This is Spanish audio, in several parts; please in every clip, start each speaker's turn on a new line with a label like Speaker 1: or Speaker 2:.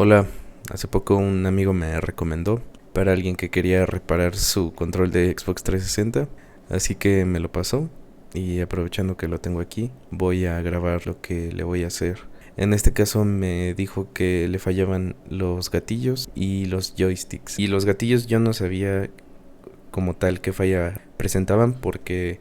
Speaker 1: Hola, hace poco un amigo me recomendó para alguien que quería reparar su control de Xbox 360, así que me lo pasó y aprovechando que lo tengo aquí, voy a grabar lo que le voy a hacer. En este caso me dijo que le fallaban los gatillos y los joysticks. Y los gatillos yo no sabía como tal qué falla presentaban porque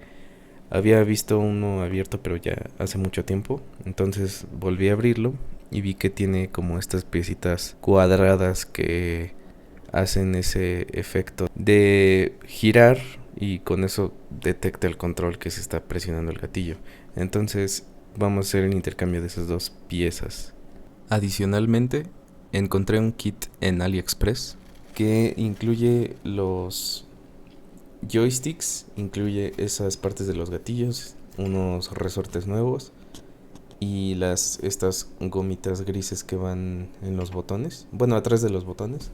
Speaker 1: había visto uno abierto pero ya hace mucho tiempo, entonces volví a abrirlo y vi que tiene como estas piecitas cuadradas que hacen ese efecto de girar y con eso detecta el control que se está presionando el gatillo. Entonces vamos a hacer el intercambio de esas dos piezas. Adicionalmente, encontré un kit en AliExpress que incluye los joysticks, incluye esas partes de los gatillos, unos resortes nuevos y estas gomitas grises que van en los botones, bueno, atrás de los botones,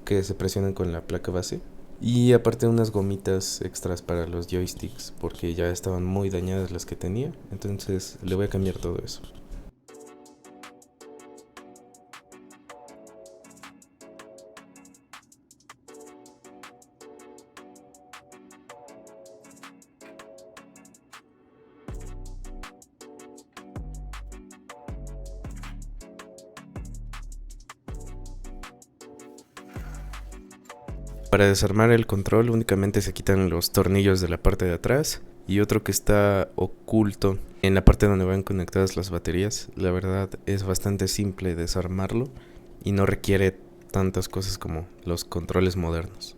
Speaker 1: que se presionan con la placa base. Y aparte unas gomitas extras para los joysticks, porque ya estaban muy dañadas las que tenía, entonces le voy a cambiar todo eso. Para desarmar el control únicamente se quitan los tornillos de la parte de atrás y otro que está oculto en la parte donde van conectadas las baterías. La verdad es bastante simple desarmarlo y no requiere tantas cosas como los controles modernos.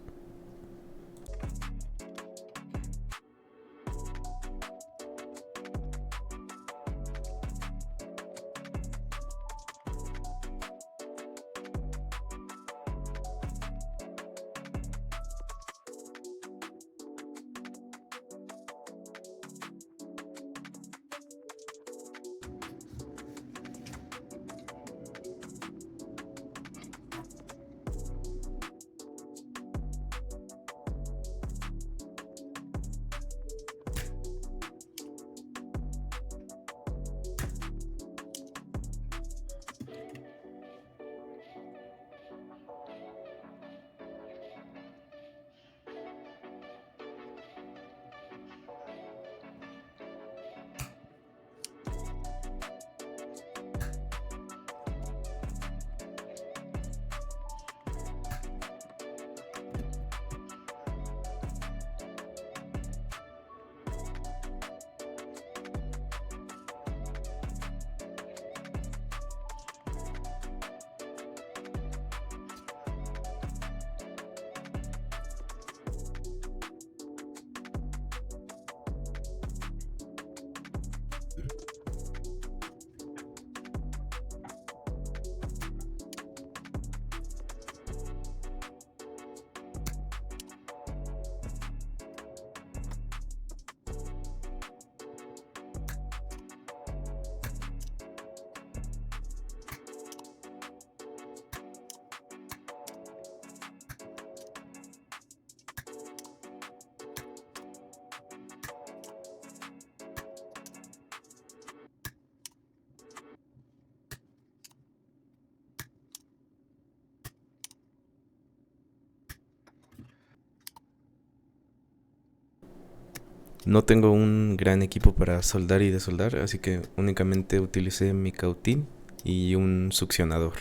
Speaker 1: No tengo un gran equipo para soldar y desoldar, así que únicamente utilicé mi cautín y un succionador.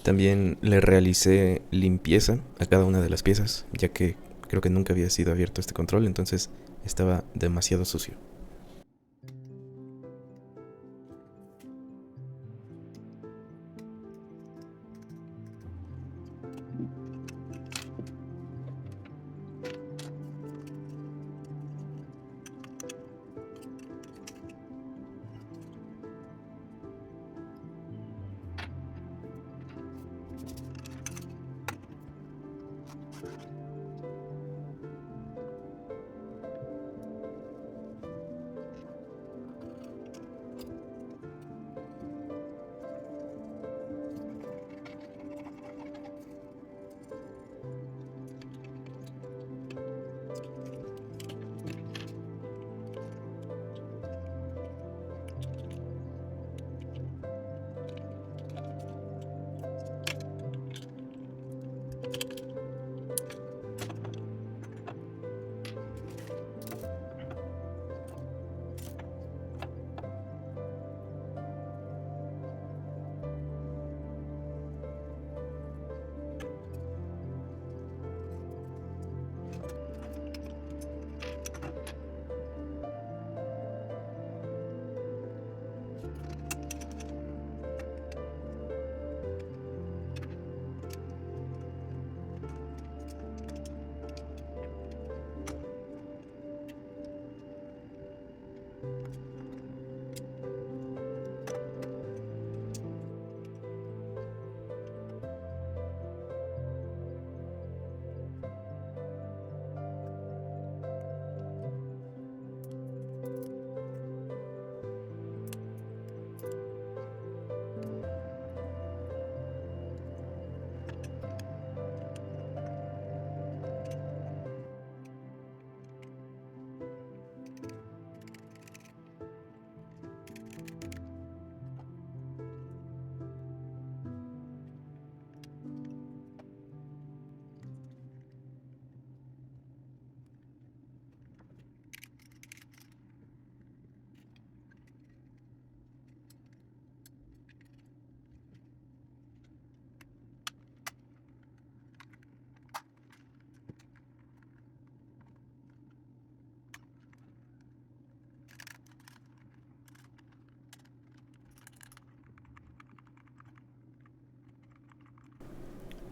Speaker 1: También le realicé limpieza a cada una de las piezas, ya que creo que nunca había sido abierto este control, entonces estaba demasiado sucio.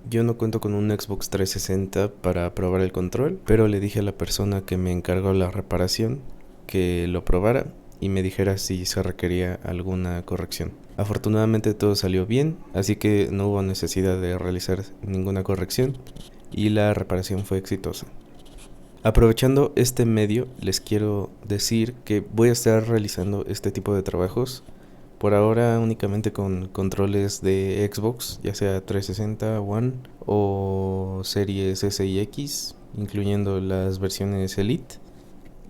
Speaker 1: Yo no cuento con un Xbox 360 para probar el control, pero le dije a la persona que me encargó la reparación que lo probara y me dijera si se requería alguna corrección. Afortunadamente todo salió bien, así que no hubo necesidad de realizar ninguna corrección y la reparación fue exitosa. Aprovechando este medio, les quiero decir que voy a estar realizando este tipo de trabajos por ahora únicamente con controles de Xbox, ya sea 360, One o series S y X, incluyendo las versiones Elite.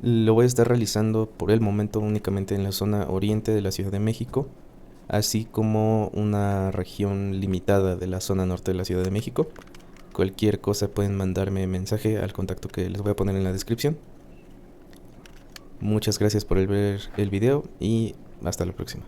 Speaker 1: Lo voy a estar realizando por el momento únicamente en la zona oriente de la Ciudad de México, así como una región limitada de la zona norte de la Ciudad de México. Cualquier cosa pueden mandarme mensaje al contacto que les voy a poner en la descripción. Muchas gracias por ver el video y hasta la próxima.